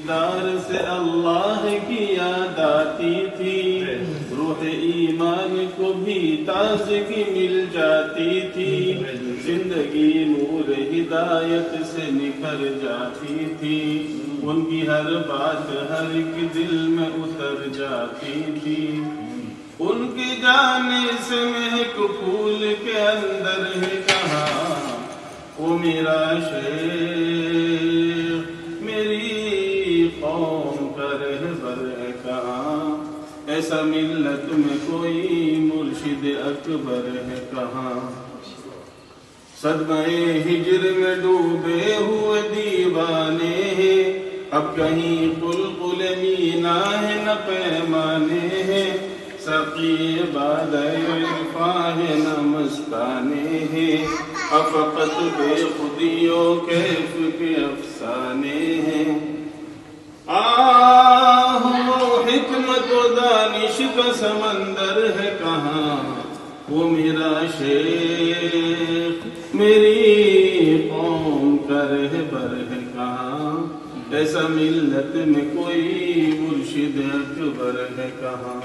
دیدار سے اللہ کی یاد آتی تھی، روح ایمان کو بھی تازگی مل جاتی تھی، زندگی نور ہدایت سے نکھر جاتی تھی، ان کی ہر بات ہر ایک دل میں اتر جاتی تھی، ان کی جانے سے مہک پھول کے اندر ہے کہاں وہ میرا شیخ، میری قوم کا رہبر ہے کہاں، ایسا ملت میں کوئی مرشد اکبر ہے کہاں، صدمہ ہجر میں ڈوبے ہوئے دیوانے ہیں، اب کہیں قلقل مینا ہے نہ پیمانے ہیں، سقی باد عرفان ہے نہ مستانے ہیں، افقط بے خودیوں کیف کے افسانے ہیں، وہ حکمت و دانش کا سمندر ہے کہاں وہ میرا شیخ، میری قوم کا رہبر ہے کہاں، ایسا ملت میں کوئی مرشد اکبر ہے کہاں۔